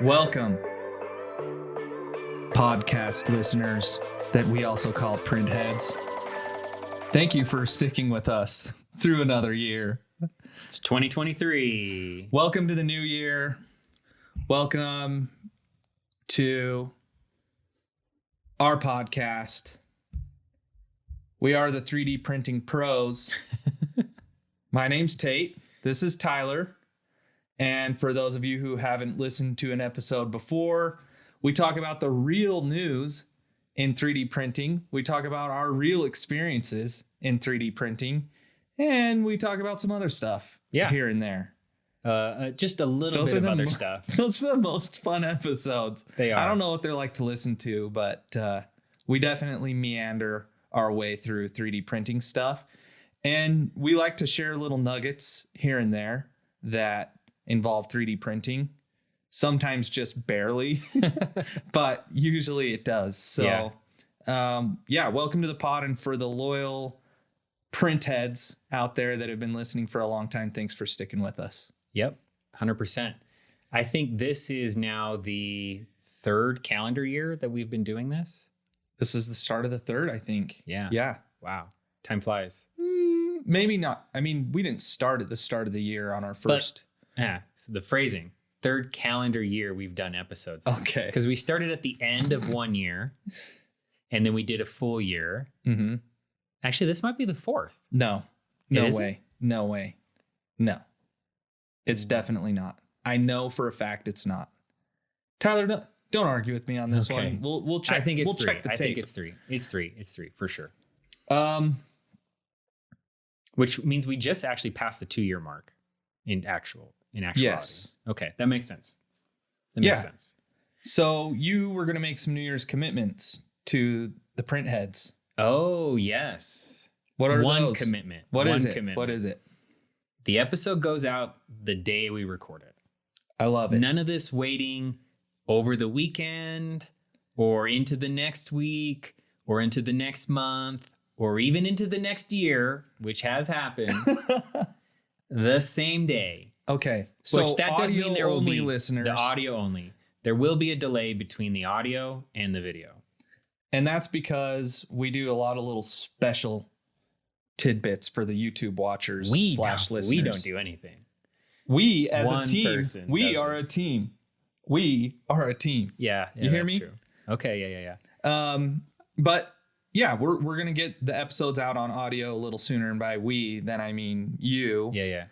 Welcome, podcast listeners that we also call print heads. Thank you for sticking with us through another year. It's 2023. Welcome to the new year. Welcome to our podcast. We are the 3D printing pros. My name's Tate. This is Tyler. And for those of you who haven't listened to an episode before, we talk about the real news in 3D printing. We talk about our real experiences in 3D printing. And we talk about some other stuff here and there. Just a little bit of other stuff. Those are the most fun episodes. They are. I don't know what they're like to listen to, but we definitely meander our way through 3D printing stuff. And we like to share little nuggets here and there that involve 3D printing, sometimes just barely, but usually it does. So, welcome to the pod. And for the loyal print heads out there that have been listening for a long time, thanks for sticking with us. Yep, 100%. I think this is now the third calendar year that we've been doing this. This is the start of the third, I think. Yeah. Wow. Time flies. Maybe not. I mean, we didn't start at the start of the year on our first. So the phrasing, third calendar year we've done episodes. Okay. Because we started at the end of one year and then we did a full year. Mm-hmm. Actually, this might be the fourth. No way. No. It's definitely not. I know for a fact it's not. Tyler, don't argue with me on this one. We'll check. I think it's we'll three. check the I tape. think it's three. It's three for sure. Which means we just actually passed the 2-year mark in actuality. Yes. Okay, that makes sense. Makes sense. So you were going to make some New Year's commitments to the print heads. Oh, yes. What are one those? Commitment? What one is it? Commitment. What is it? The episode goes out the day we record it. I love it. None of this waiting over the weekend or into the next week or into the next month or even into the next year, which has happened, the same day. Okay. So which that does mean there will be listeners. The audio only. There will be a delay between the audio and the video. And that's because we do a lot of little special tidbits for the YouTube watchers / listeners. We don't do anything. We as One a team, person we does are it. a team. We are a team. Yeah, you hear that's me? True. Okay, yeah. But yeah, we're gonna get the episodes out on audio a little sooner, and by we, then I mean you. Yeah.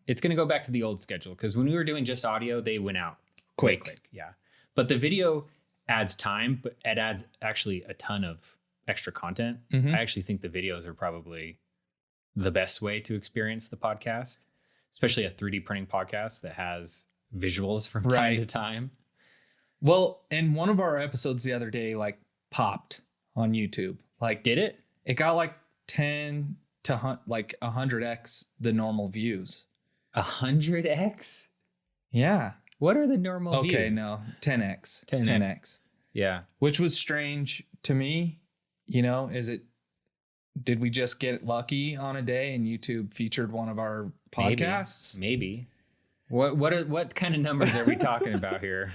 It's gonna go back to the old schedule because when we were doing just audio, they went out quick. Yeah, but the video adds time, but it adds actually a ton of extra content. Mm-hmm. I actually think the videos are probably the best way to experience the podcast, especially a 3D printing podcast that has visuals from time to time. Well, and one of our episodes the other day popped on YouTube. Did it? It got 10 to 100x the normal views. 100x? Yeah. What are the normal views? Okay, no, 10x. 10x. Yeah. Which was strange to me. You know, did we just get lucky on a day and YouTube featured one of our podcasts? Maybe. What kind of numbers are we talking about here?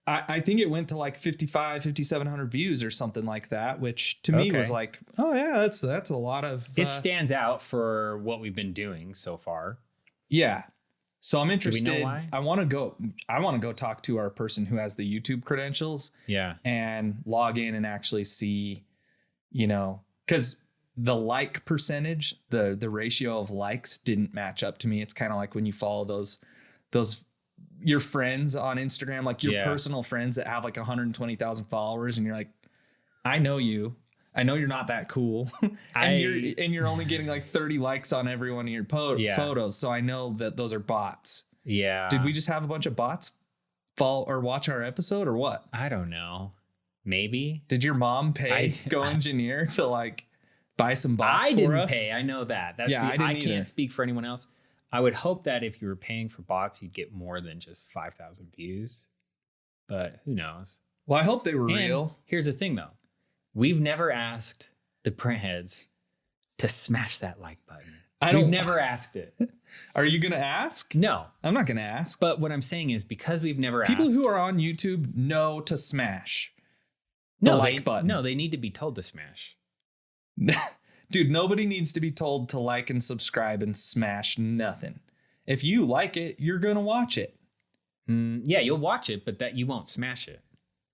I think it went to 5,700 views or something like that, which to me was oh yeah, that's a lot of. It stands out for what we've been doing so far. Yeah. So I'm interested. Do we know why? I want to go talk to our person who has the YouTube credentials. Yeah. And log in and actually see, because the like percentage, the ratio of likes didn't match up to me. It's kind of like when you follow those your friends on Instagram, your personal friends that have 120,000 followers, and you're like, I know you. I know you're not that cool. and you're only getting 30 likes on every one of your photos. So I know that those are bots. Yeah. Did we just have a bunch of bots follow or watch our episode or what? I don't know. Maybe. Did your mom pay GoEngineer to buy some bots for us? I didn't pay. I know that. I can't can't speak for anyone else. I would hope that if you were paying for bots, you'd get more than just 5,000 views. But who knows? Well, I hope they were real. Here's the thing, though. We've never asked the print heads to smash that like button. We've never asked it. Are you going to ask? No. I'm not going to ask. But what I'm saying is because we've never People asked. who are on YouTube know to smash the like button. No, they need to be told to smash. Dude, nobody needs to be told to like and subscribe and smash nothing. If you like it, you're going to watch it. Yeah, you'll watch it, but that you won't smash it.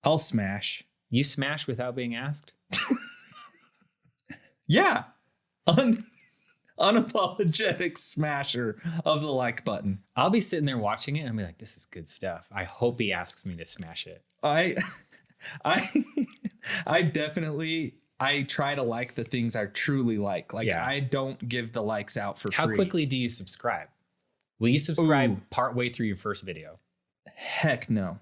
I'll smash. You smash without being asked? Yeah. Unapologetic smasher of the like button. I'll be sitting there watching it and I'll be like, this is good stuff. I hope he asks me to smash it. I definitely try to like the things I truly like. I don't give the likes out for free. How quickly do you subscribe? Will you subscribe partway through your first video? Heck no.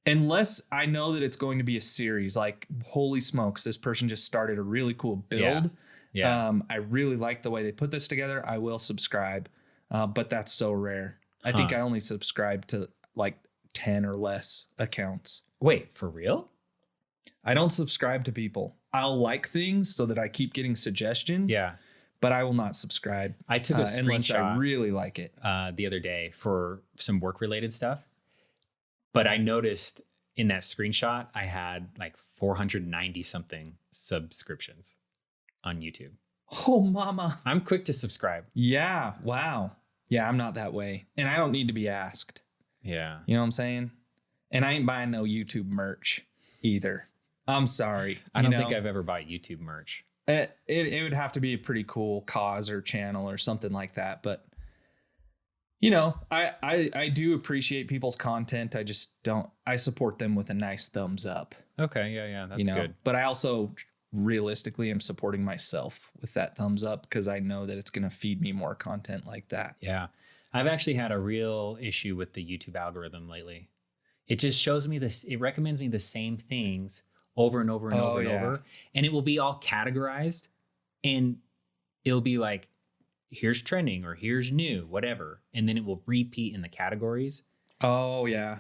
Unless I know that it's going to be a series, like, holy smokes, this person just started a really cool build. Yeah. I really like the way they put this together. I will subscribe, but that's so rare. I think I only subscribe to like 10 or less accounts. Wait, for real? I don't subscribe to people. I'll like things so that I keep getting suggestions. Yeah. But I will not subscribe. I took a unless I screenshot really like it. The other day for some work related stuff. But I noticed in that screenshot, I had like 490 something subscriptions on YouTube. Oh, mama. I'm quick to subscribe. Yeah. Wow. Yeah, I'm not that way. And I don't need to be asked. Yeah. You know what I'm saying? And I ain't buying no YouTube merch either. I'm sorry. I don't think I've ever bought YouTube merch. It would have to be a pretty cool cause or channel or something like that. But, I do appreciate people's content. I just don't. I support them with a nice thumbs up. Okay. Yeah. That's good. But I also realistically am supporting myself with that thumbs up because I know that it's going to feed me more content like that. Yeah. I've actually had a real issue with the YouTube algorithm lately. It just shows me this. It recommends me the same things over and over and over and over. And it will be all categorized and it'll be like, here's trending or here's new, whatever. And then it will repeat in the categories. Oh, yeah.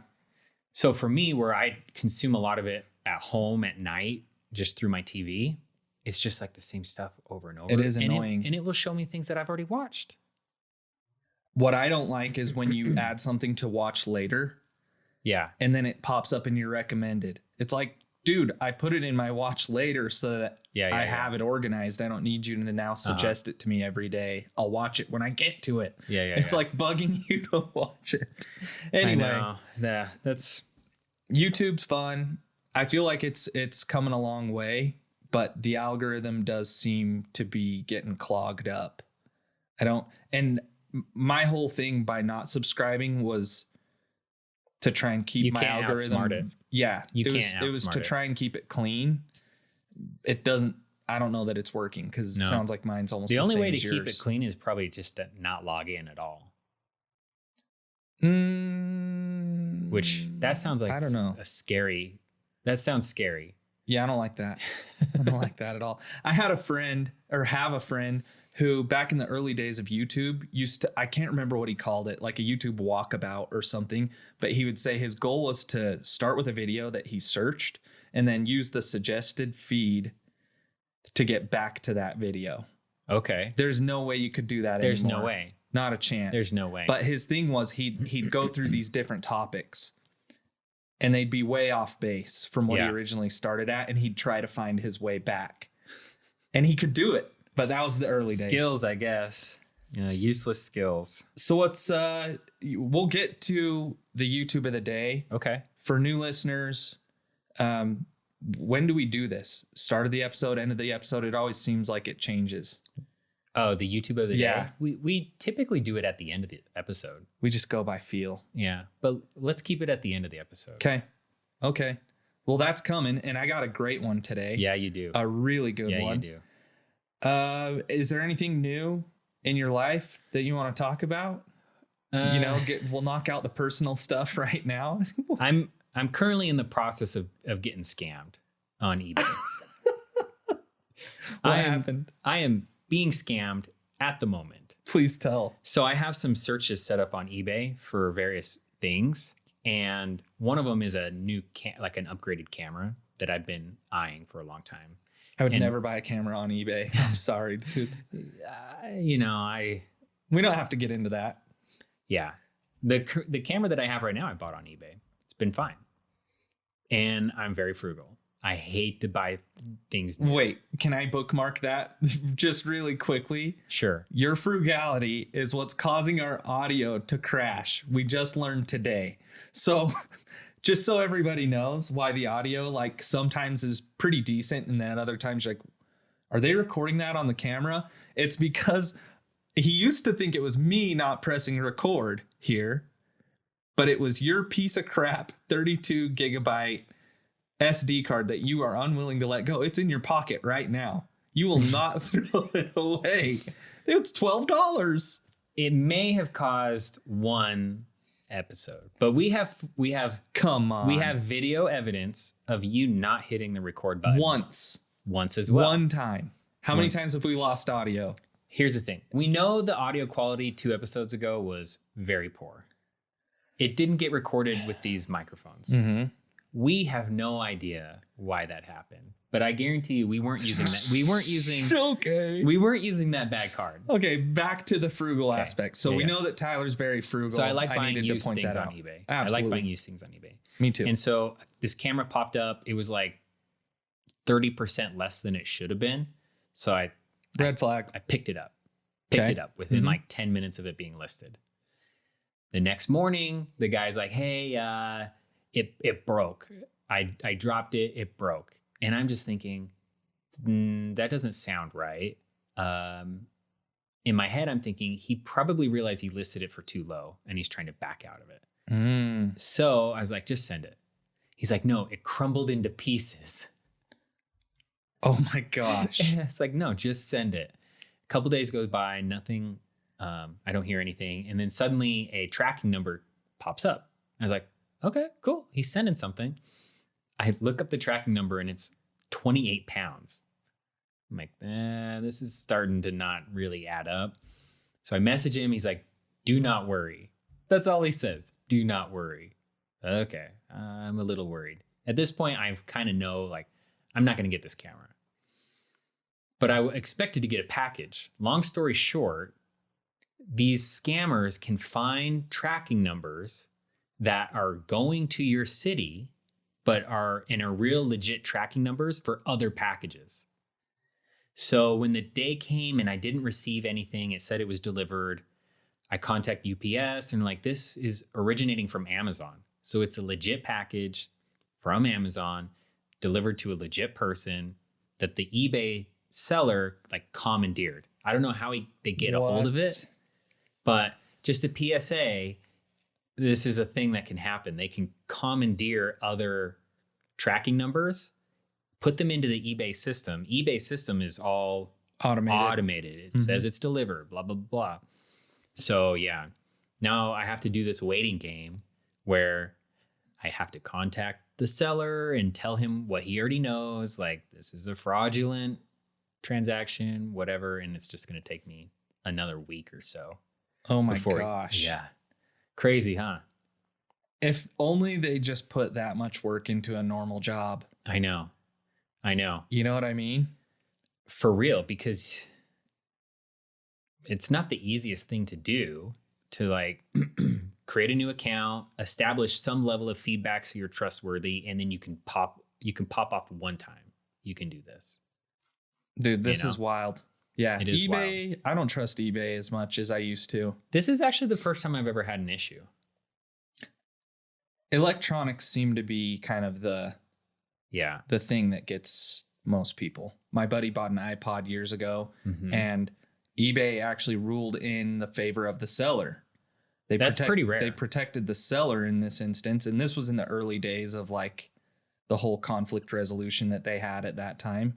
So for me, where I consume a lot of it at home at night, just through my TV, it's just like the same stuff over and over. It is annoying. And it will show me things that I've already watched. What I don't like is when you add something to watch later. Yeah. And then it pops up in your recommended. It's like, dude, I put it in my watch later so that I have it organized. I don't need you to now suggest it to me every day. I'll watch it when I get to it. It's like bugging you to watch it. Anyway. I know. Yeah, that's YouTube's fun. I feel like it's coming a long way, but the algorithm does seem to be getting clogged up. And my whole thing by not subscribing was to try and keep my algorithm. Outsmart it. Yeah. It was to try and keep it clean. I don't know that it's working because it sounds like mine's almost the only same way to as keep yours. it clean is probably just to not log in at all. Which that sounds like I don't know. That sounds scary. Yeah, I don't like that. I don't like that at all. I have a friend who back in the early days of YouTube I can't remember what he called it, like a YouTube walkabout or something, but he would say his goal was to start with a video that he searched and then use the suggested feed to get back to that video. Okay. There's no way you could do that There's anymore. no way. Not a chance. There's no way. But his thing was he'd go through these different topics and they'd be way off base from what he originally started at, and he'd try to find his way back. And he could do it, but that was the early days. Skills, I guess. Useless skills. So we'll get to the YouTube of the day. Okay. For new listeners, when do we do this? Start of the episode, end of the episode? It always seems like it changes. Oh, the YouTube of the day? We typically do it at the end of the episode. We just go by feel. Yeah, but let's keep it at the end of the episode. Okay. Well, that's coming, and I got a great one today. Yeah, you do. A really good one. Yeah, you do. Is there anything new in your life that you want to talk about? We'll knock out the personal stuff right now. I'm currently in the process of getting scammed on eBay. What happened? I am being scammed at the moment. Please tell. So I have some searches set up on eBay for various things, and one of them is a new like an upgraded camera that I've been eyeing for a long time. I would And- never buy a camera on eBay. I'm sorry, dude. We don't have to get into that. Yeah. The camera that I have right now, I bought on eBay. It's been fine. And I'm very frugal. I hate to buy things new. Wait, can I bookmark that just really quickly? Sure. Your frugality is what's causing our audio to crash. We just learned today. So just so everybody knows why the audio like sometimes is pretty decent and then other times you're like, are they recording that on the camera? It's because he used to think it was me not pressing record here, but it was your piece of crap 32 gigabyte SD card that you are unwilling to let go. It's in your pocket right now. You will not throw it away. It's $12. It may have caused one episode, but we have Come on. we have video evidence of you not hitting the record button once as well. one time. How many Once. times have we lost audio? Here's the thing. We know the audio quality 2 episodes ago was very poor. It didn't get recorded with these microphones. Mm-hmm. We have no idea why that happened, but I guarantee you we weren't using that. We weren't using that bad card. Okay, back to the frugal aspect. So Yeah, we yeah. know that Tyler's very frugal. So I like buying needed to used point things that on out. eBay. Absolutely. I like buying used things on eBay. Me too. And so this camera popped up. It was like 30% less than it should have been. So I Red flag. picked it up. Okay. Within Mhm. like 10 minutes of it being listed. The next morning, the guy's like, hey, it broke. I dropped it. It broke. And I'm just thinking, that doesn't sound right. In my head, I'm thinking he probably realized he listed it for too low and he's trying to back out of it. Mm. So I was like, just send it. He's like, no, it crumbled into pieces. Oh my gosh. And it's like, no, just send it. A couple days goes by, nothing. I don't hear anything. And then suddenly a tracking number pops up. I was like, okay, cool. He's sending something. I look up the tracking number and it's 28 pounds. I'm like, this is starting to not really add up. So I message him. He's like, do not worry. That's all he says. Do not worry. Okay. I'm a little worried. At this point, I kind of know, like, I'm not going to get this camera. But I expected to get a package. Long story short, these scammers can find tracking numbers that are going to your city, but are real legit tracking numbers for other packages. So when the day came and I didn't receive anything, it said it was delivered. I contact UPS and like, this is originating from Amazon. So it's a legit package from Amazon delivered to a legit person that the eBay seller like commandeered. I don't know how they get a hold of it, but just a PSA, this is a thing that can happen. They can commandeer other tracking numbers, put them into the eBay system. eBay system is all automated. It says it's delivered, blah, blah, blah. So yeah, now I have to do this waiting game where I have to contact the seller and tell him what he already knows. Like, this is a fraudulent transaction, whatever. And it's just going to take me another week or so. Oh my gosh. Yeah. Crazy, huh? If only they just put that much work into a normal job. I know. You know what I mean? For real, because it's not the easiest thing to do to like create a new account, establish some level of feedback so you're trustworthy, and then you can pop off one time. You can do this. Dude, this is wild. Yeah, it is eBay, wild. I don't trust eBay as much as I used to. This is actually the first time I've ever had an issue. Electronics seem to be kind of the thing that gets most people. My buddy bought an iPod years ago, and eBay actually ruled in the favor of the seller. That's pretty rare. They protected the seller in this instance, and this was in the early days of like the whole conflict resolution that they had at that time.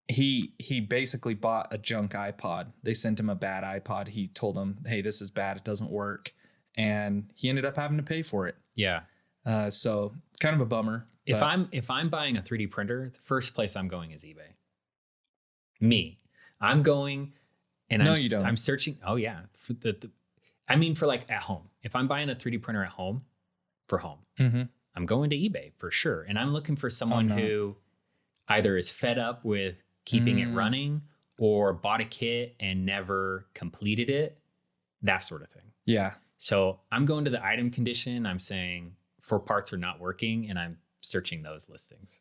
He basically bought a junk iPod. They sent him a bad iPod. He told them, hey, this is bad. It doesn't work. And he ended up having to pay for it. Yeah. So kind of a bummer. If I'm buying a 3D printer, the first place I'm going is eBay. I'm going and no, you don't. I'm searching. Oh yeah. For for like at home. If I'm buying a 3D printer at home for home, I'm going to eBay for sure. And I'm looking for someone who either is fed up with keeping it running or bought a kit and never completed it, that sort of thing. Yeah. So I'm going to the item condition. I'm saying 4 parts are not working, and I'm searching those listings.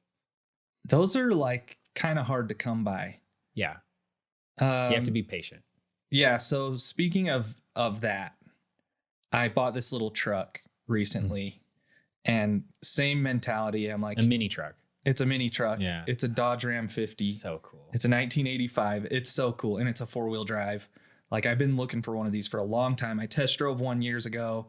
Those are like kind of hard to come by. Yeah. You have to be patient. Yeah. So speaking of that, I bought this little truck recently and same mentality. I'm like, a mini truck. It's a mini truck. Yeah. It's a Dodge Ram 50. So cool. It's a 1985. It's so cool. And it's a 4-wheel drive. Like, I've been looking for one of these for a long time. I test drove one years ago.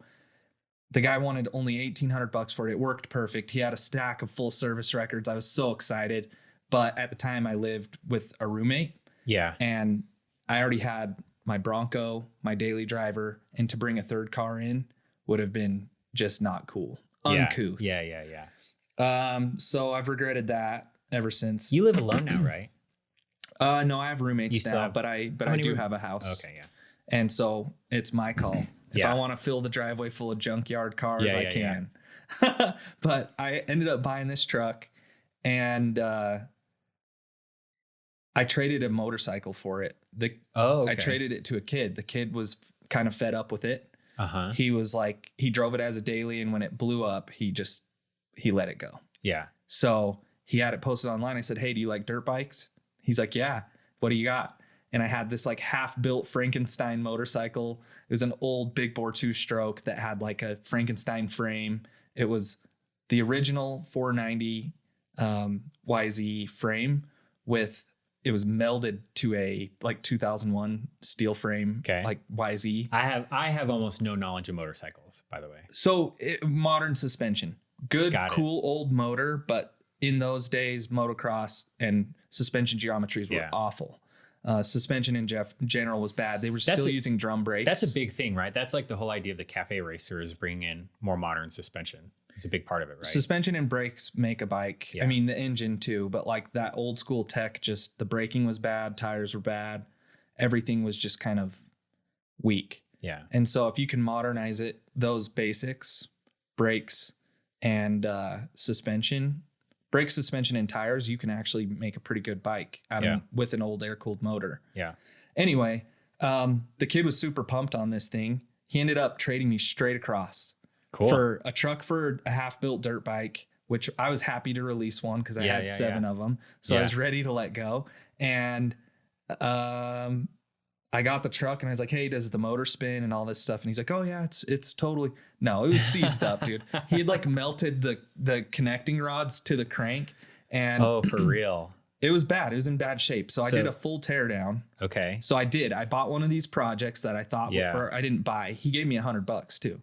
The guy wanted only $1,800 for it. It worked perfect. He had a stack of full service records. I was so excited. But at the time I lived with a roommate. Yeah. And I already had my Bronco, my daily driver, and to bring a third car in would have been just not cool. Uncouth. Yeah. So I've regretted that ever since. You live alone now, right? No, I have roommates now, but I do have a house. Okay, yeah. And so it's my call. If Yeah. I want to fill the driveway full of junkyard cars, Yeah, I yeah, can. But I ended up buying this truck, and I traded a motorcycle for it. I traded it to a kid. The kid was kind of fed up with it. Uh-huh. He was like, he drove it as a daily, and when it blew up, he let it go. Yeah. So he had it posted online. I said, hey, do you like dirt bikes? He's like, yeah. What do you got? And I had this like half-built Frankenstein motorcycle. It was an old big bore 2-stroke that had like a Frankenstein frame. It was the original 490 YZ frame it was melded to a like 2001 steel frame, like YZ. I have almost no knowledge of motorcycles, by the way. So modern suspension, good, cool old motor, but in those days, motocross and suspension geometries were awful. Suspension in general was bad. They were still using drum brakes. That's a big thing, right? That's like the whole idea of the cafe racers bringing in more modern suspension. It's a big part of it, right? Suspension and brakes make a bike. Yeah. I mean, the engine too, but like that old school tech, just the braking was bad, tires were bad, everything was just kind of weak. Yeah. And so if you can modernize it, those basics, brakes and suspension, brakes, suspension, and tires, you can actually make a pretty good bike with an old air-cooled motor. Yeah. Anyway, the kid was super pumped on this thing. He ended up trading me straight across. Cool. For a truck for a half-built dirt bike, which I was happy to release one because I had 7 of them. So I was ready to let go. And I got the truck and I was like, hey, does the motor spin and all this stuff? And he's like, oh, yeah, it's totally. No, it was seized up, dude. He had like melted the connecting rods to the crank. And oh, for real? It was bad. It was in bad shape. So I did a full teardown. Okay. So I bought one of these projects that I thought, or I didn't buy. He gave me $100 too.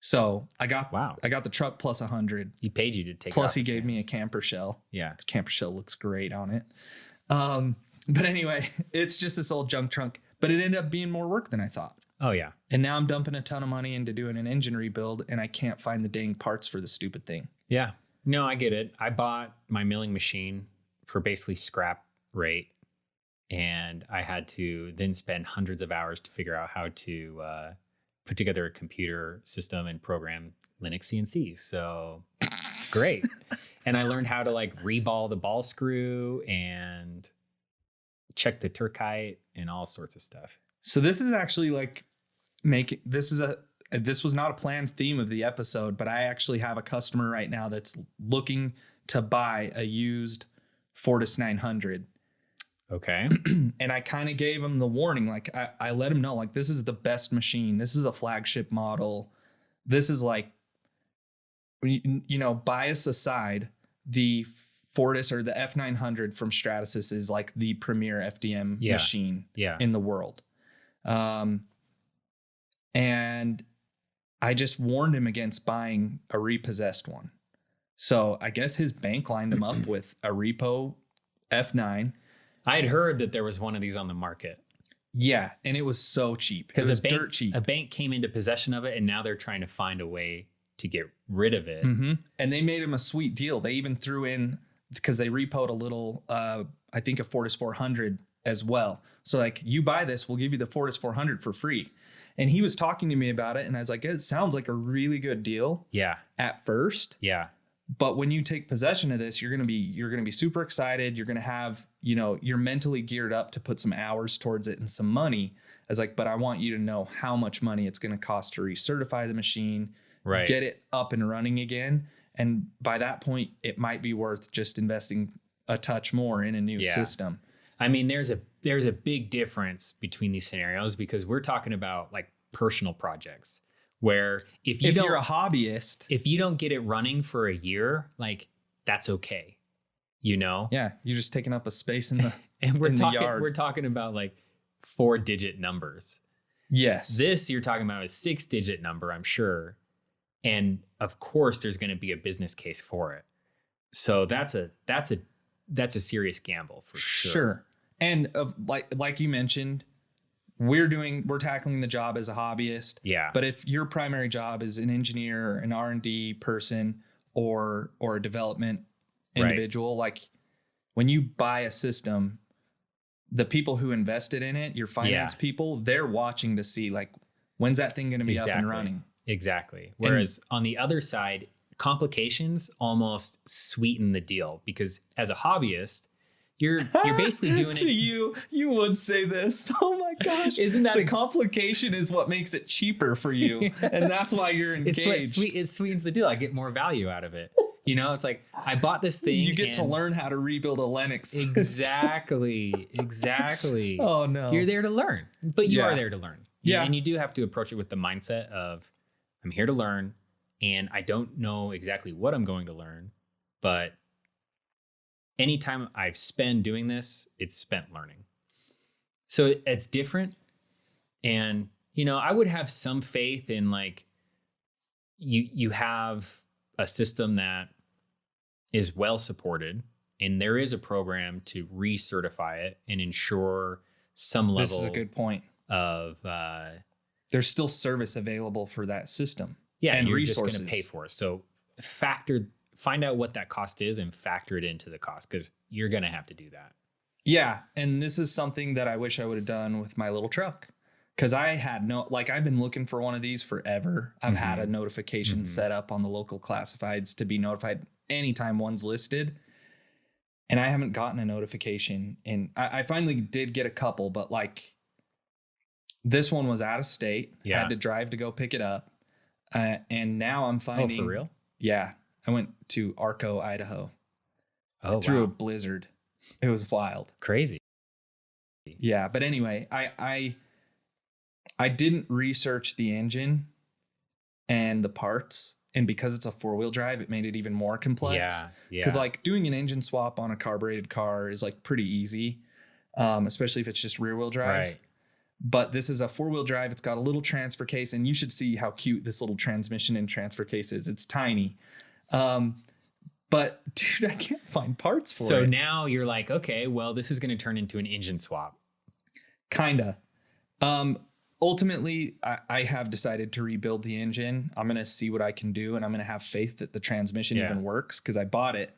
So I got the truck plus 100. He paid you to take. Plus he gave me a camper shell. Yeah, the camper shell looks great on it. But anyway, it's just this old junk trunk. But it ended up being more work than I thought. Oh yeah. And now I'm dumping a ton of money into doing an engine rebuild, and I can't find the dang parts for the stupid thing. Yeah. No, I get it. I bought my milling machine for basically scrap rate, and I had to then spend hundreds of hours to figure out how to put together a computer system and program Linux CNC. So great. And I learned how to like reball the ball screw and check the turkite and all sorts of stuff. So this is actually like this was not a planned theme of the episode, but I actually have a customer right now that's looking to buy a used Fortis 900. Okay. And I kind of gave him the warning. Like I let him know, like, this is the best machine. This is a flagship model. This is like, bias aside, the Fortis or the F900 from Stratasys is like the premier FDM machine in the world. And I just warned him against buying a repossessed one. So I guess his bank lined him up with a repo F9. I had heard that there was one of these on the market. Yeah, and it was so cheap. Because it was dirt cheap. A bank came into possession of it, and now they're trying to find a way to get rid of it. Mm-hmm. And they made him a sweet deal. They even threw in, because they repoed a little, I think a Fortis 400 as well. So like, you buy this, we'll give you the Fortis 400 for free. And he was talking to me about it, and I was like, it sounds like a really good deal. Yeah. At first. Yeah. But when you take possession of this, you're going to be super excited. You're going to have, you're mentally geared up to put some hours towards it and some money. As like, but I want you to know how much money it's going to cost to recertify the machine, Right. get it up and running again. And by that point, it might be worth just investing a touch more in a new system. I mean, there's a big difference between these scenarios because we're talking about like personal projects where if you're a hobbyist, if you don't get it running for a year, like that's okay. Yeah. You're just taking up a space in the, and the yard. We're talking about like 4-digit numbers. Yes. This you're talking about a 6-digit number, I'm sure. And of course there's going to be a business case for it. So that's a serious gamble for sure. Sure. And like you mentioned, we're tackling the job as a hobbyist. Yeah. But if your primary job is an engineer, an R&D person, or a development individual, like when you buy a system, the people who invested in it, your finance people, they're watching to see like, when's that thing going to be up and running? Exactly. Whereas on the other side, complications almost sweeten the deal because as a hobbyist, you're basically doing to it. You would say this. Oh my gosh. Isn't that the complication is what makes it cheaper for you. And that's why you're engaged. It sweetens the deal. I get more value out of it. It's like I bought this thing. You get to learn how to rebuild a Linux. Exactly. Oh no. You're there to learn, but you are there to learn. Yeah. And you do have to approach it with the mindset of I'm here to learn and I don't know exactly what I'm going to learn, but anytime I've spent doing this, it's spent learning. So it's different. And, I would have some faith in like, you have a system that is well supported and there is a program to recertify it and ensure some level. This is a good point. Of there's still service available for that system. Yeah, and you're resources. just going to pay for it. So find out what that cost is and factor it into the cost because you're going to have to do that. Yeah, and this is something that I wish I would have done with my little truck because I had I've been looking for one of these forever. I've had a notification set up on the local classifieds to be notified anytime one's listed. And I haven't gotten a notification. And I finally did get a couple, but like this one was out of state. Yeah. Had to drive to go pick it up. And now I'm finding. Oh, for real? Yeah. I went to Arco, Idaho. Oh, through a blizzard. It was wild. Crazy. Yeah. But anyway, I didn't research the engine and the parts. And because it's a 4-wheel drive, it made it even more complex. Yeah. Because like doing an engine swap on a carbureted car is like pretty easy, especially if it's just rear wheel drive. Right. But this is a 4-wheel drive. It's got a little transfer case, and you should see how cute this little transmission and transfer case is. It's tiny. But dude, I can't find parts for it. So now you're like, okay, well, this is going to turn into an engine swap. Kinda. Ultimately, I have decided to rebuild the engine. I'm going to see what I can do, and I'm going to have faith that the transmission even works because I bought it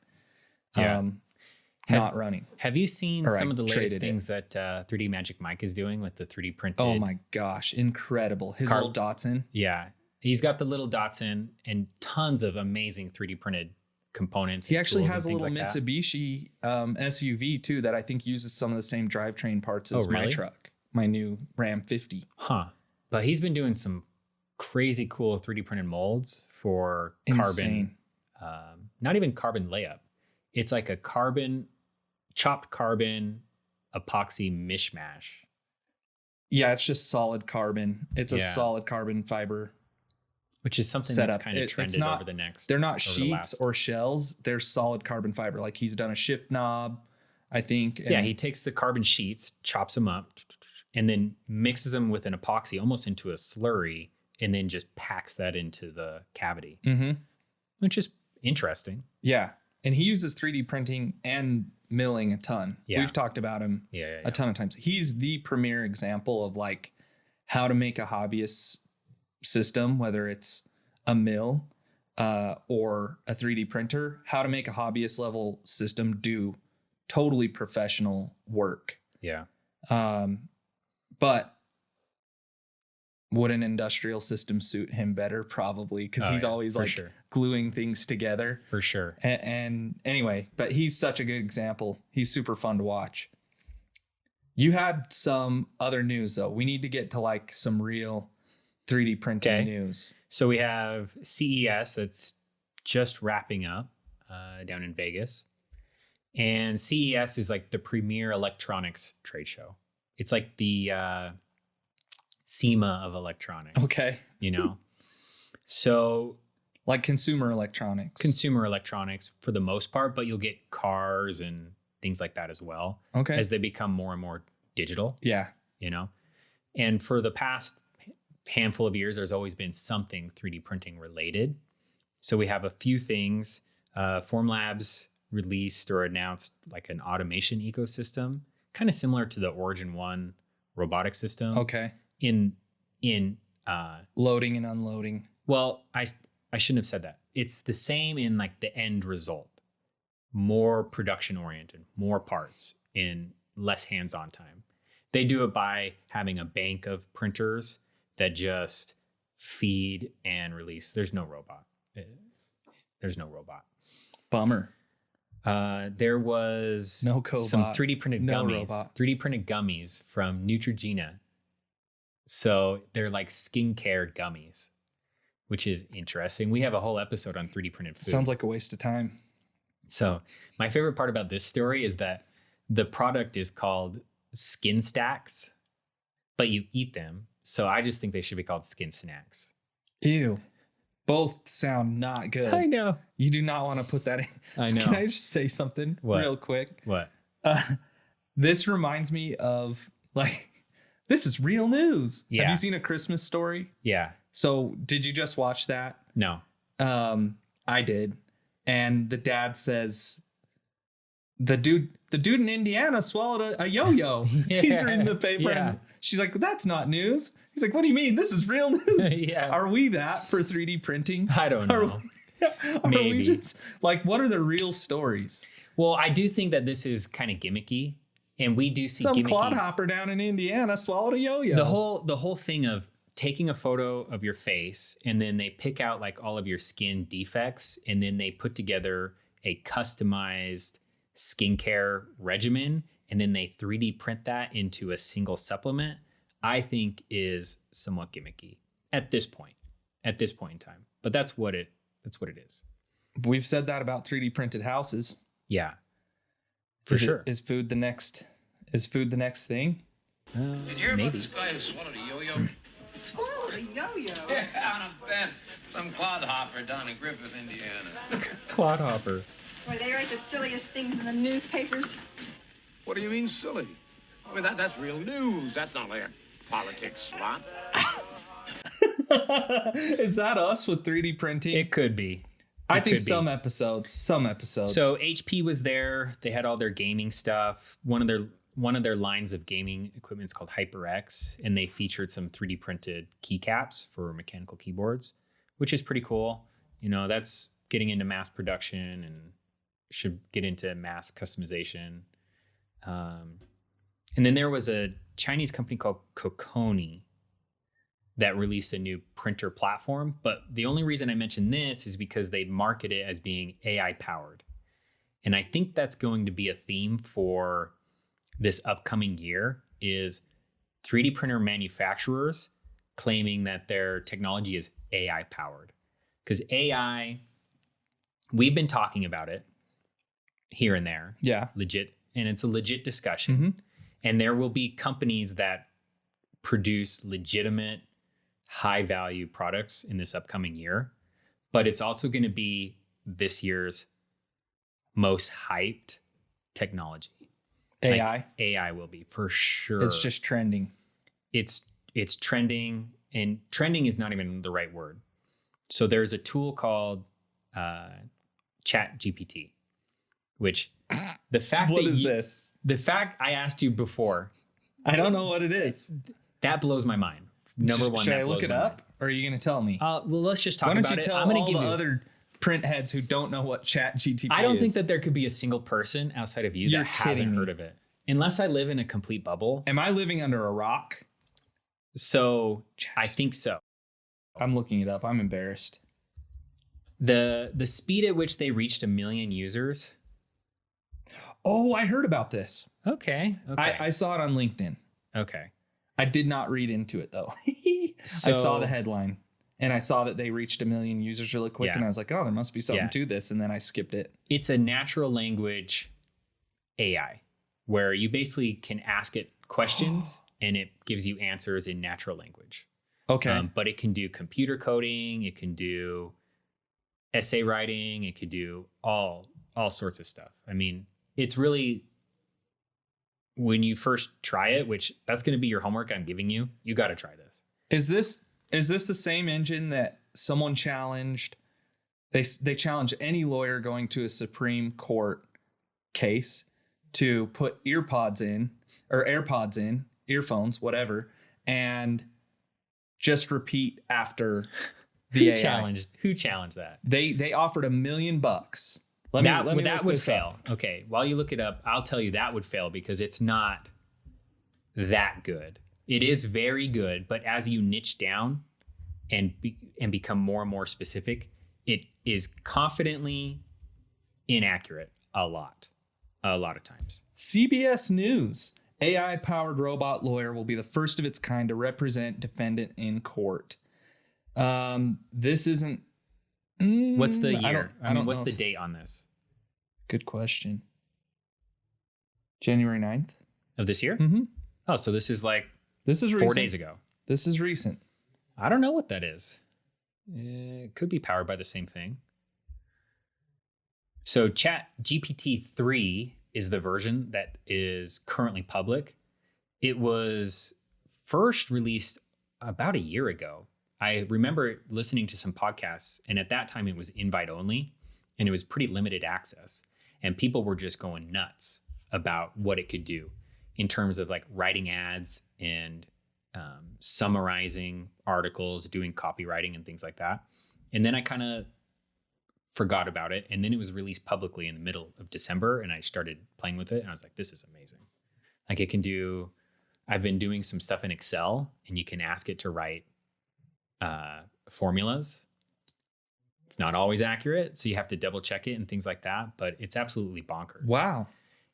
not running. Have you seen some of the latest traded things that 3D Magic Mike is doing with the 3D printed? Oh my gosh, incredible. His little Datsun. Yeah. He's got the little Datsun and tons of amazing 3D printed components. He actually has a little like Mitsubishi SUV too that I think uses some of the same drivetrain parts as my truck, my new Ram 50. Huh. But he's been doing some crazy cool 3D printed molds for Insane. carbon, not even carbon layup. It's like a chopped carbon epoxy mishmash. Yeah, it's just solid carbon. It's a solid carbon fiber. Which is something that's kind of trended over the next. They're not sheets or shells. They're solid carbon fiber. Like he's done a shift knob, I think. Yeah, he takes the carbon sheets, chops them up, and then mixes them with an epoxy almost into a slurry, and then just packs that into the cavity, which is interesting. Yeah. And he uses 3D printing and milling a ton. Yeah. We've talked about him a ton of times. He's the premier example of like how to make a hobbyist system, whether it's a mill or a 3D printer, how to make a hobbyist level system do totally professional work. Yeah. But would an industrial system suit him better? Probably, because he's always like gluing things together. For sure. And anyway, but he's such a good example. He's super fun to watch. You had some other news though. We need to get to like some real 3D printing news. So we have CES that's just wrapping up down in Vegas. And CES is like the premier electronics trade show. It's like the SEMA of electronics. Okay. You know? So like consumer electronics for the most part, but you'll get cars and things like that as well. Okay. As they become more and more digital. Yeah. You know? And for the past handful of years, there's always been something 3D printing related. So we have a few things. Formlabs released or announced like an automation ecosystem, kind of similar to the Origin One robotic system. Okay. In loading and unloading. Well, I shouldn't have said that. It's the same in like the end result. More production oriented, more parts in less hands-on time. They do it by having a bank of printers that just feed and release. There's no robot. Bummer. There was no cobot, some 3D printed gummies. Robot. 3D printed gummies from Neutrogena. So they're like skincare gummies, which is interesting. We have a whole episode on 3D printed food. Sounds like a waste of time. So my favorite part about this story is that the product is called Skin Stacks, but you eat them. So I just think they should be called Skin Snacks. Ew. Both sound not good. I know. You do not want to put that in. I know. Can I just say something real quick? What? This reminds me of like, this is real news. Yeah. Have you seen A Christmas Story? Yeah. So did you just watch that? No. I did. And the dad says, the dude in Indiana swallowed a yo-yo. Yeah. He's reading the paper. Yeah. And she's like, that's not news. He's like, what do you mean? This is real news. Yeah. Are we that for 3D printing? I don't know. Are Maybe. we just like, what are the real stories? Well, I do think that this is kind of gimmicky, and we do see Some gimmicky. clodhopper down in Indiana swallowed a yo-yo. The whole thing of taking a photo of your face, and then they pick out like all of your skin defects, and then they put together a customized skincare regimen, and then they 3D print that into a single supplement, I think is somewhat gimmicky at this point in time. But that's what it is. We've said that about 3D printed houses. Yeah. For sure. Is food the next thing? Did you hear maybe. about this guy who swallowed a yo-yo? Swallowed a yo-yo? Yeah, on a bench. Some clodhopper down in Griffith, Indiana. Clodhopper. Boy, they write the silliest things in the newspapers. What do you mean silly? I mean, that's real news. That's not like politics slot. Is that us with 3D printing? It could be. I think could be. some episodes. So HP was there. They had all their gaming stuff. One of their lines of gaming equipment is called HyperX, and they featured some 3D printed keycaps for mechanical keyboards, which is pretty cool. You know, that's getting into mass production and should get into mass customization. And then there was a Chinese company called Kokoni that released a new printer platform. But the only reason I mention this is because they market it as being AI powered. And I think that's going to be a theme for this upcoming year is 3D printer manufacturers claiming that their technology is AI powered. Because AI, we've been talking about it here and there. Yeah. Legit. And it's a legit discussion. Mm-hmm. And there will be companies that produce legitimate high value products in this upcoming year. But it's also going to be this year's most hyped technology. AI. Like AI will be for sure. It's just trending. It's trending, and trending is not even the right word. So there's a tool called Chat GPT, which the fact What that is this? The fact I asked you before, I don't know what it is. that blows my mind. Number one, Should that I blows look it my up, or are you going to tell me? Well, let's just talk Why don't about you it. tell I'm going all to give the you. other print heads who don't know what Chat GPT is? I don't think that there could be a single person outside of you You're that hasn't kidding me. heard of it, unless I live in a complete bubble. Am I living under a rock? So I think so. I'm looking it up. I'm embarrassed. The speed at which they reached 1 million users. Oh, I heard about this. Okay. I saw it on LinkedIn. Okay. I did not read into it though. I saw the headline and I saw that they reached 1 million users really quick, and I was like, oh, there must be something to this. And then I skipped it. It's a natural language AI where you basically can ask it questions and it gives you answers in natural language. Okay. But it can do computer coding. It can do essay writing. It could do all sorts of stuff. I mean, it's really, when you first try it, which that's going to be your homework I'm giving you, you got to try this. Is this the same engine that someone challenged? They challenged any lawyer going to a Supreme Court case to put AirPods in, earphones, whatever, and just repeat after the AI. Who challenged that? They offered $1 million. That would fail. Okay, while you look it up, I'll tell you that would fail because it's not that good. It is very good, but as you niche down and become more and more specific, it is confidently inaccurate a lot of times. CBS News. AI-powered robot lawyer will be the first of its kind to represent defendant in court. This isn't... What's the year? What's the know. date on this? Good question. January 9th. Of this year? Mm-hmm. Oh, so this is like This is 4 recent. days ago. This is recent. I don't know what that is. It could be powered by the same thing. So Chat GPT-3 is the version that is currently public. It was first released about a year ago. I remember listening to some podcasts, and at that time it was invite only, and it was pretty limited access. And people were just going nuts about what it could do in terms of like writing ads and summarizing articles, doing copywriting and things like that. And then I kind of forgot about it. And then it was released publicly in the middle of December, and I started playing with it, and I was like, this is amazing. Like it can do, I've been doing some stuff in Excel, and you can ask it to write formulas. It's not always accurate, so you have to double check it and things like that, but it's absolutely bonkers. Wow.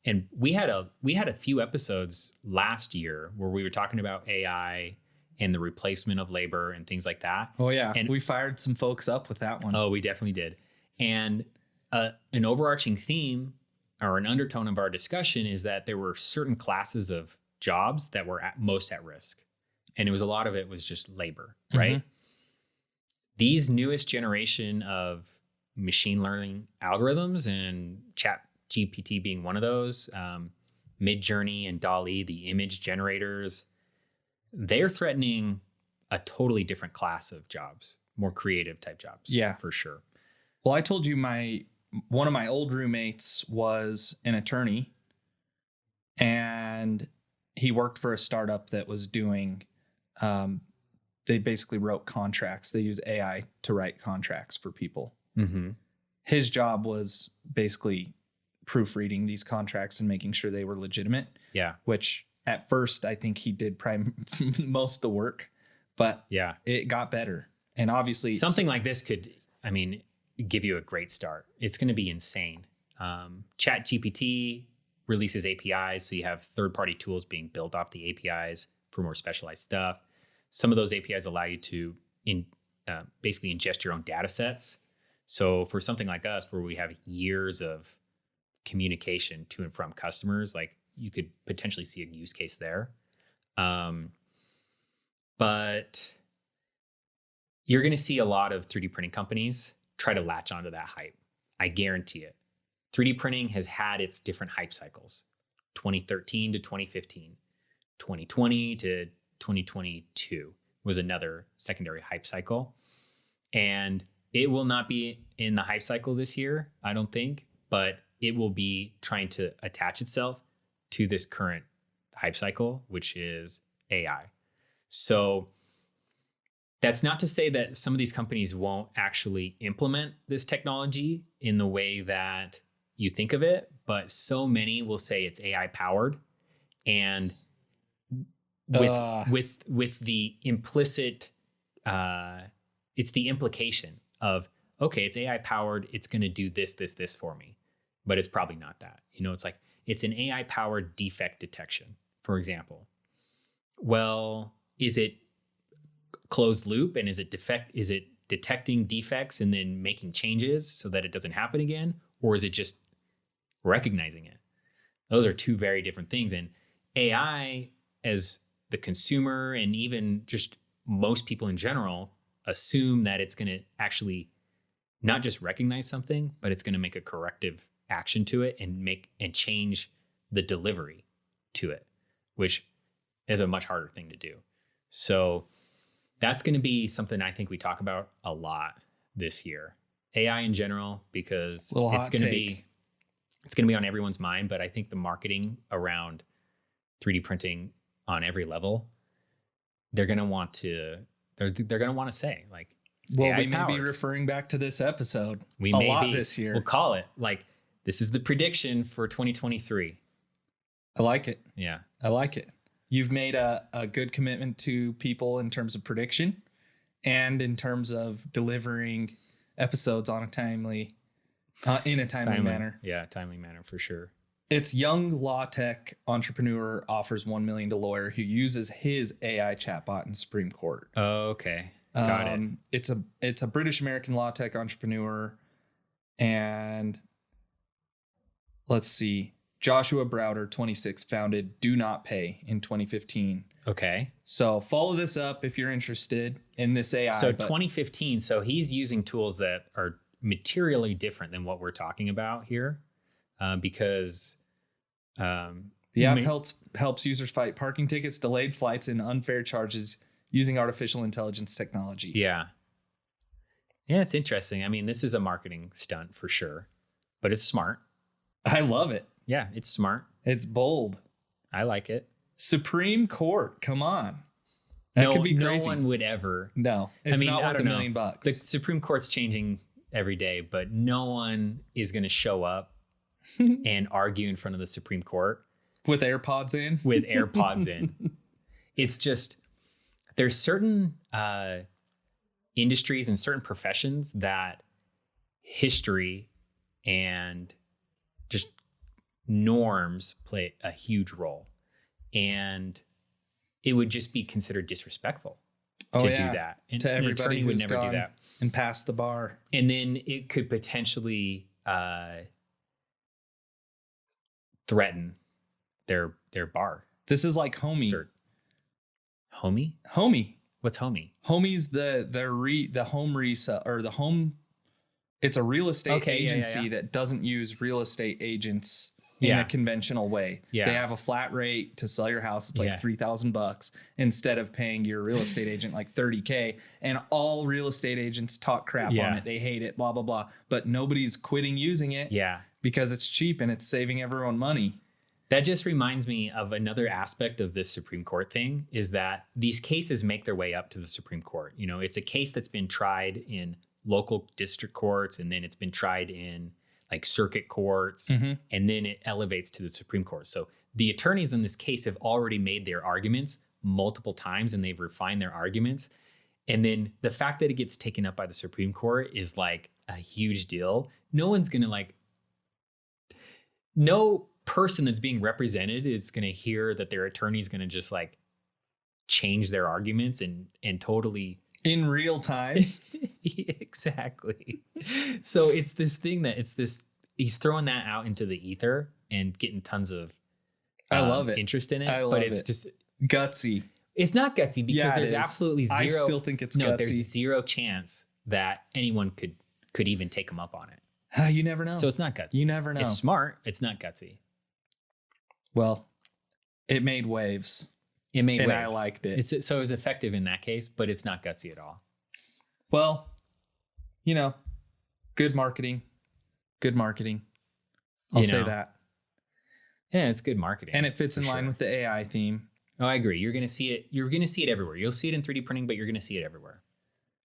And we had a few episodes last year where we were talking about AI and the replacement of labor and things like that. Oh yeah. And we fired some folks up with that one. Oh, we definitely did. And an overarching theme or an undertone of our discussion is that there were certain classes of jobs that were most at risk. And a lot of it was just labor, right? Mm-hmm. These newest generation of machine learning algorithms, and Chat GPT being one of those, Midjourney and DALL-E, the image generators, they're threatening a totally different class of jobs, more creative type jobs. Yeah, for sure. Well, I told you one of my old roommates was an attorney, and he worked for a startup that was doing, they basically wrote contracts. They use AI to write contracts for people. Mm-hmm. His job was basically proofreading these contracts and making sure they were legitimate. Yeah. Which at first I think he did most of the work, but yeah, it got better. And obviously something like this could, give you a great start. It's going to be insane. Chat GPT releases APIs. So you have third-party tools being built off the APIs for more specialized stuff. Some of those APIs allow you to basically ingest your own data sets. So for something like us, where we have years of communication to and from customers, like you could potentially see a use case there. But you're going to see a lot of 3D printing companies try to latch onto that hype. I guarantee it. 3D printing has had its different hype cycles. 2013 to 2015, 2020 to 2022 was another secondary hype cycle. And it will not be in the hype cycle this year, I don't think, but it will be trying to attach itself to this current hype cycle, which is AI. So that's not to say that some of these companies won't actually implement this technology in the way that you think of it, but so many will say it's AI powered, and with the implicit, it's the implication of, okay, it's AI powered. It's going to do this for me, but it's probably not that. It's like, it's an AI powered defect detection, for example. Well, is it closed loop, and is it detecting defects and then making changes so that it doesn't happen again? Or is it just recognizing it? Those are two very different things. And AI, as the consumer and even just most people in general, assume that it's going to actually not just recognize something, but it's going to make a corrective action to it and change the delivery to it, which is a much harder thing to do. So that's going to be something I think we talk about a lot this year. AI in general, because it's going to be on everyone's mind. But I think the marketing around 3D printing on every level, they're going to want to say, like, well, AI we may powered. be referring back to this episode this year. We'll call it like, this is the prediction for 2023. I like it. Yeah. I like it. You've made a good commitment to people in terms of prediction and in terms of delivering episodes on a timely manner. Yeah, timely manner for sure. It's young law tech entrepreneur offers $1 million to lawyer who uses his AI chatbot in Supreme Court. Oh, okay. Got it. It's a British American law tech entrepreneur, and let's see. Joshua Browder, 26, founded Do Not Pay in 2015. Okay. So follow this up if you're interested in this AI. So 2015. So he's using tools that are materially different than what we're talking about here, because the app helps users fight parking tickets, delayed flights, and unfair charges using artificial intelligence technology. Yeah. Yeah, it's interesting. I mean, this is a marketing stunt for sure, but it's smart. I love it. Yeah, it's smart. It's bold. I like it. Supreme Court, come on. That could be crazy. No one would ever. No, it's not worth $1 million. The Supreme Court's changing every day, but no one is going to show up and argue in front of the Supreme Court with AirPods in. With AirPods in. It's just, there's certain industries and certain professions that history and just norms play a huge role, and it would just be considered disrespectful to do that. And to everybody an attorney would never do that and pass the bar. And then it could potentially threaten their bar. This is like Homie. Homie? What's Homie? Homie's the home resale or the home. It's a real estate agency that doesn't use real estate agents in a conventional way. Yeah. They have a flat rate to sell your house. It's like $3,000 instead of paying your real estate agent like $30,000. And all real estate agents talk crap on it. They hate it, blah, blah, blah. But nobody's quitting using it because it's cheap and it's saving everyone money. That just reminds me of another aspect of this Supreme Court thing, is that these cases make their way up to the Supreme Court. You know, it's a case that's been tried in local district courts, and then it's been tried in like circuit courts, and then it elevates to the Supreme Court. So the attorneys in this case have already made their arguments multiple times, and they've refined their arguments. And then the fact that it gets taken up by the Supreme Court is like a huge deal. No one's going to no person that's being represented is going to hear that their attorney is going to just like change their arguments and totally in real time. Exactly. So it's this thing that he's throwing that out into the ether and getting tons of I love it. interest in it. But it's just gutsy. It's not gutsy because there's absolutely zero. I still think it's gutsy. There's zero chance that anyone could even take him up on it. You never know. So it's not gutsy. You never know. It's smart. It's not gutsy. Well, it made waves. It made waves. And I liked it. So it was effective in that case, but it's not gutsy at all. Well, good marketing. Good marketing. I'll say that. Yeah, it's good marketing. And it fits in line with the AI theme. Oh, I agree. You're going to see it. You're going to see it everywhere. You'll see it in 3D printing, but you're going to see it everywhere.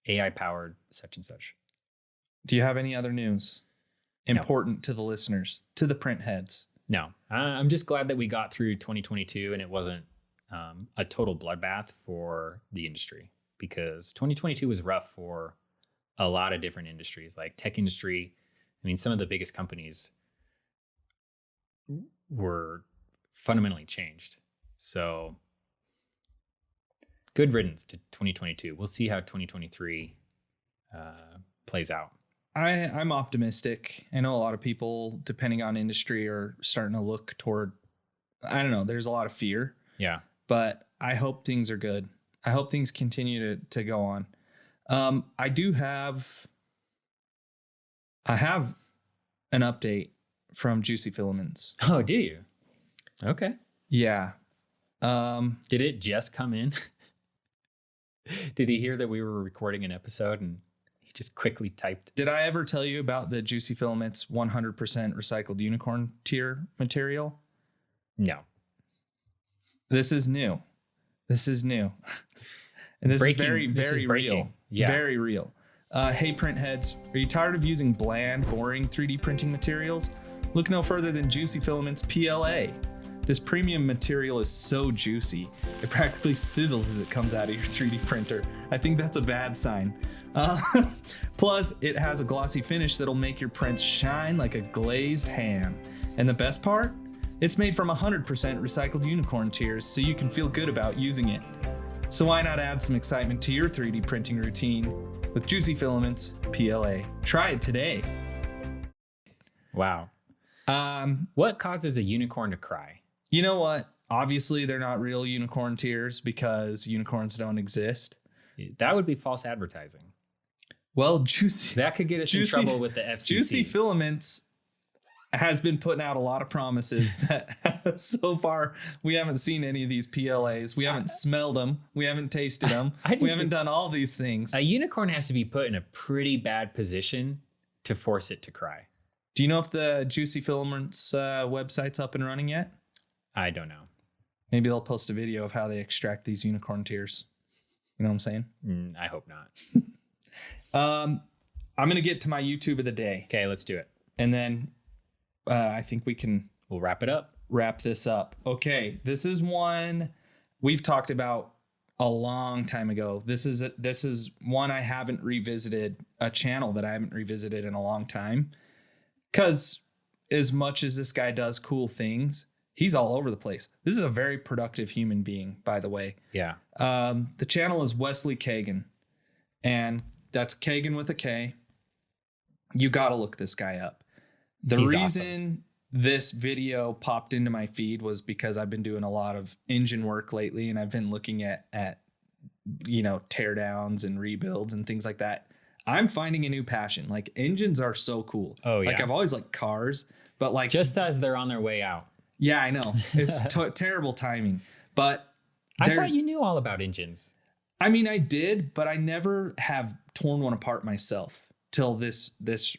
AI powered such and such. Do you have any other news important to the listeners, to the print heads? No, I'm just glad that we got through 2022 and it wasn't a total bloodbath for the industry, because 2022 was rough for a lot of different industries, like tech industry. I mean, some of the biggest companies were fundamentally changed. So good riddance to 2022. We'll see how 2023 plays out. I'm optimistic. I know a lot of people, depending on industry, are starting to look toward, I don't know, there's a lot of fear. Yeah. But I hope things are good. I hope things continue to go on. I have an update from Juicy Filaments. Oh, do you? Okay. Yeah. Did it just come in? Did he hear that we were recording an episode and he just quickly typed? Did I ever tell you about the Juicy Filaments 100% recycled unicorn tier material? No. This is new. And this breaking, is very, very real. Yeah. Very real. Hey, print heads, are you tired of using bland, boring 3D printing materials? Look no further than Juicy Filaments PLA. This premium material is so juicy, it practically sizzles as it comes out of your 3D printer. I think that's a bad sign. Plus, it has a glossy finish that'll make your prints shine like a glazed ham. And the best part? It's made from 100% recycled unicorn tears, so you can feel good about using it. So why not add some excitement to your 3D printing routine with Juicy Filaments PLA? Try it today. Wow. What causes a unicorn to cry? You know what? Obviously, they're not real unicorn tears because unicorns don't exist. That would be false advertising. Well, that could get us in trouble with the FCC. Juicy Filaments has been putting out a lot of promises that so far we haven't seen any of these PLAs. We haven't smelled them. We haven't tasted them. We haven't done all these things. A unicorn has to be put in a pretty bad position to force it to cry. Do you know if the Juicy Filaments website's up and running yet? I don't know. Maybe they'll post a video of how they extract these unicorn tears. You know what I'm saying? I hope not. I'm going to get to my YouTube of the day. Okay, let's do it. And then I think we'll wrap it up. Wrap this up. Okay, this is one we've talked about a long time ago. This is one I haven't revisited, a channel that I haven't revisited in a long time. Because as much as this guy does cool things, he's all over the place. This is a very productive human being, by the way. Yeah. The channel is Wesley Kagan, and that's Kagan with a K. You got to look this guy up. He's reason awesome. This video popped into my feed was because I've been doing a lot of engine work lately, and I've been looking at teardowns and rebuilds and things like that. I'm finding a new passion. Like, engines are so cool. Oh, yeah. Like, I've always liked cars, but like... Just as they're on their way out. Yeah, I know. It's terrible timing. But... I thought you knew all about engines. I mean, I did, but I never have torn one apart myself till this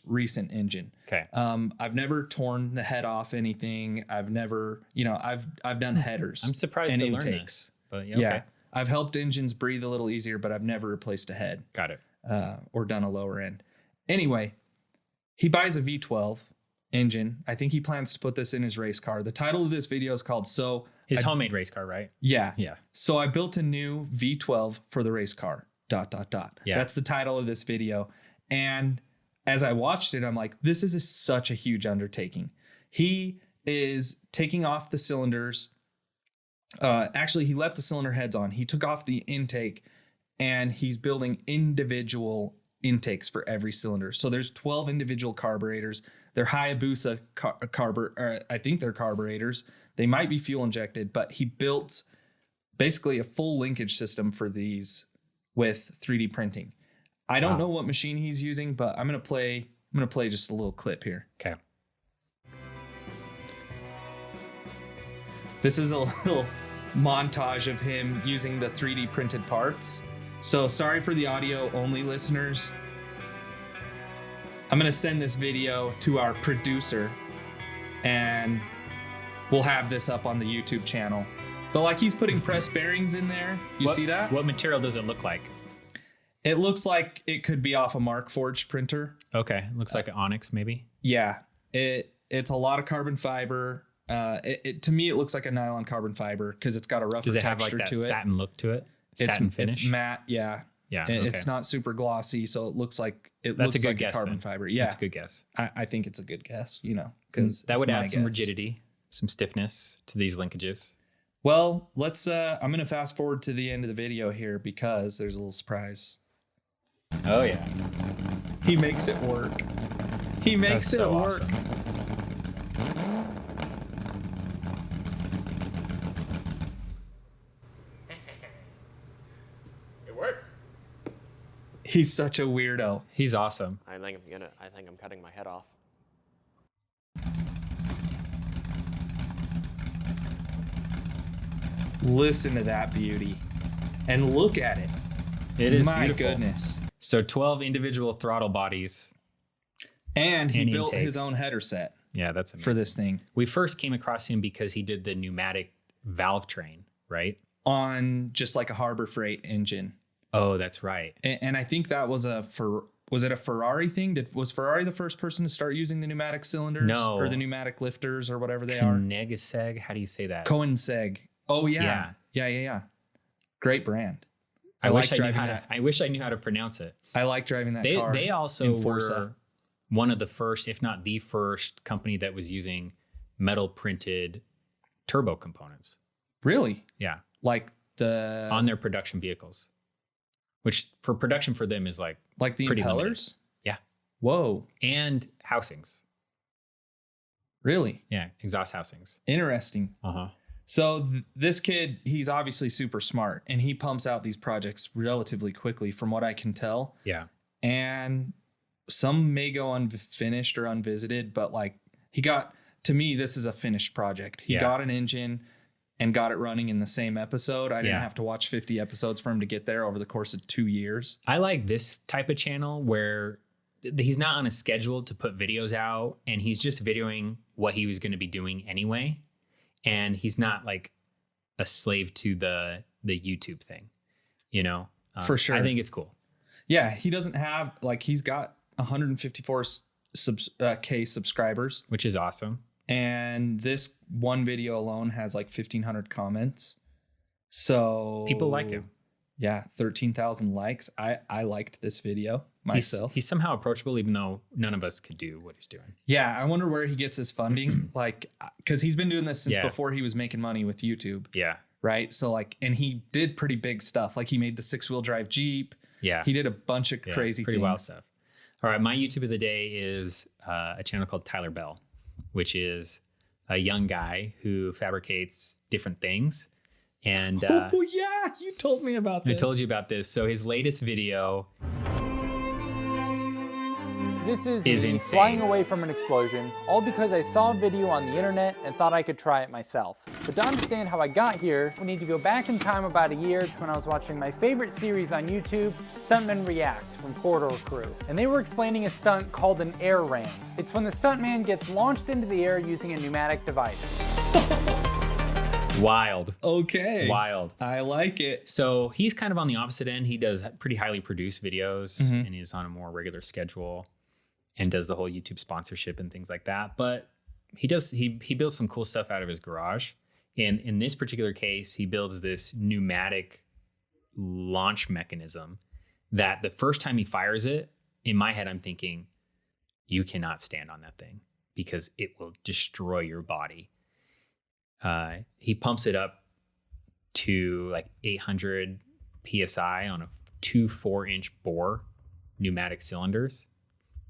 recent engine. Okay. I've never torn the head off anything. I've never... I've done headers. I'm surprised to learn this. But yeah, okay. Yeah. I've helped engines breathe a little easier, but I've never replaced a head. Got it. Or done a lower end. Anyway, he buys a V12 engine. I think he plans to put this in his race car. The title of this video is called his homemade race car, right? Yeah. Yeah. So I built a new V12 for the race car. ... Yeah. That's the title of this video. And as I watched it, I'm like, this is such a huge undertaking. He is taking off the cylinders. Actually, he left the cylinder heads on. He took off the intake, and he's building individual intakes for every cylinder. So there's 12 individual carburetors. They're Hayabusa I think they're carburetors. They might be fuel injected, but he built basically a full linkage system for these with 3D printing. I don't know what machine he's using, but I'm gonna play just a little clip here. Okay. This is a little montage of him using the 3D printed parts. So sorry for the audio only listeners. I'm going to send this video to our producer, and we'll have this up on the YouTube channel. But like, he's putting press bearings in there. You see that? What material does it look like? It looks like it could be off a Markforged printer. Okay. It looks like an Onyx maybe. Yeah. It's a lot of carbon fiber. To me, it looks like a nylon carbon fiber because it's got a rougher texture to it. Does it have like that satin look to it? Satin finish? It's matte, yeah. Yeah. It's not super glossy, so it looks like That's a good guess, carbon then. fiber. Yeah, That's a good guess. I think it's a good guess. Because That would add some rigidity, some stiffness to these linkages. Well, let's. I'm gonna fast forward to the end of the video here because there's a little surprise. Oh yeah. He makes it work. He makes That's it so work. awesome. It works. He's such a weirdo. He's awesome. I think I'm cutting my head off. Listen to that beauty, and look at it. It is My beautiful. goodness. So 12 individual throttle bodies. And he And built his intakes. own header set Yeah, that's amazing. for this thing We first came across him because he did the pneumatic valve train, right? on just like a Harbor Freight engine. Oh, that's right. And I think that was was it a Ferrari thing? Was Ferrari the first person to start using the pneumatic cylinders? No. Or the pneumatic lifters or whatever they are? Koenigsegg, how do you say that? Koenigsegg. Oh yeah. Yeah. Great brand. I wish I knew driving how to. that. I wish I knew how to pronounce it. I like driving that car. They also in were Forza. one of the first, if not the first, company that was using metal printed turbo components. Really? Yeah, Like the on their production vehicles, which for production for them is like the pretty impellers? limited. Yeah, Whoa. and housings. Really? Yeah, exhaust housings. Interesting. Uh-huh. So this kid, he's obviously super smart and he pumps out these projects relatively quickly from what I can tell. Yeah. And some may go unfinished or unvisited, but like to me, this is a finished project. He Yeah. got an engine and got it running in the same episode. I didn't Yeah. have to watch 50 episodes for him to get there over the course of 2 years. I like this type of channel where he's not on a schedule to put videos out and he's just videoing what he was going to be doing anyway. And he's not like a slave to the YouTube thing, For sure. I think it's cool. Yeah, he doesn't have he's got 154 K subscribers, Which is awesome. and this one video alone has like 1,500 comments. So People like him. Yeah, 13,000 likes. I liked this video myself. He's somehow approachable, even though none of us could do what he's doing. Yeah, I wonder where he gets his funding. Because he's been doing this since Yeah. before he was making money with YouTube, Yeah. right? So and he did pretty big stuff. Like he made the 6-wheel drive Jeep. Yeah. He did a bunch of Yeah, crazy pretty things. wild stuff. All right. My YouTube of the day is a channel called Tyler Bell, which is a young guy who fabricates different things. And Oh yeah, you told me about I this. told you about this. So his latest video This is Is me insane. flying away from an explosion, all because I saw a video on the internet and thought I could try it myself. But to understand how I got here, we need to go back in time about a year to when I was watching my favorite series on YouTube, Stuntmen React from Corridor Crew. And they were explaining a stunt called an air ram. It's when the stuntman gets launched into the air using a pneumatic device. wild. Okay. Wild. I like it. So he's kind of on the opposite end. He does pretty highly produced videos Mm-hmm. and he's on a more regular schedule and does the whole YouTube sponsorship and things like that. But he builds some cool stuff out of his garage. And in this particular case, he builds this pneumatic launch mechanism that the first time he fires it, in my head, I'm thinking, you cannot stand on that thing because it will destroy your body. He pumps it up to like 800 PSI on 2 4-inch bore pneumatic cylinders.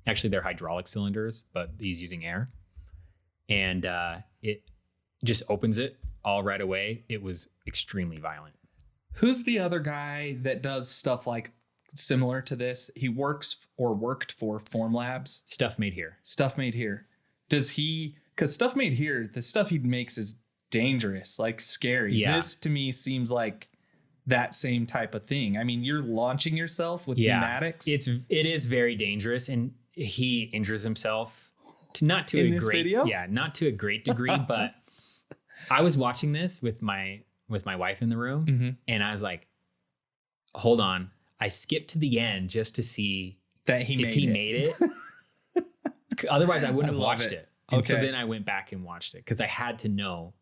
Actually, they're hydraulic cylinders, but he's using air. And it just opens it all right away. It was extremely violent. Who's the other guy that does stuff like similar to this? He works or worked for Formlabs. Stuff made here. Stuff Made Here. Does he? Because Stuff Made Here, the stuff he makes is dangerous, like scary. Yeah. This to me seems like that same type of thing. I mean, you're launching yourself with pneumatics. It is very dangerous, and he injures himself not to In a this great video? not to a great degree, but I was watching this with my wife in the room, Mm-hmm. and I was like, hold on. I skipped to the end just to see that he if he made it. Otherwise, I wouldn't have love watched it. it. And so Okay. then I went back and watched it because I had to know,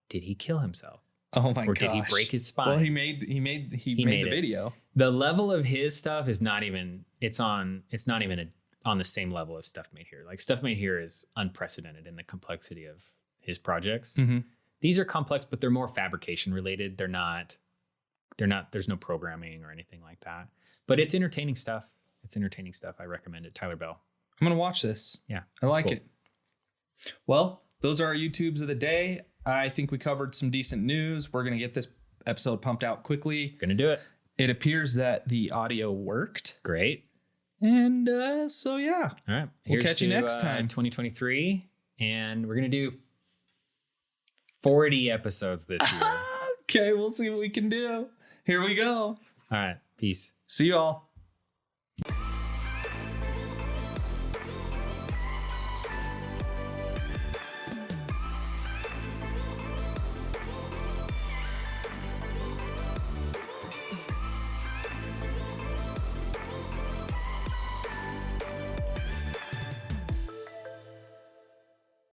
did he kill himself? Oh my god! Or did he break his spine? Well, he made the it. video. The level of his stuff is not even. It's not even on the same level of Stuff Made Here. Like Stuff Made Here is unprecedented in the complexity of his projects. Mm-hmm. These are complex, but they're more fabrication related. They're not. There's no programming or anything like that. But it's entertaining stuff. I recommend it. Tyler Bell. I'm gonna watch this. Yeah, I it's like cool. it. Well, those are our YouTubes of the day. I think we covered some decent news. We're gonna get this episode pumped out quickly. Gonna do it. It appears that the audio worked. Great. And so yeah. All right. We'll Here's catch you to, next time. 2023. And we're going to do 40 episodes this year. Okay, we'll see what we can do. Here we go. All right. Peace. See you all.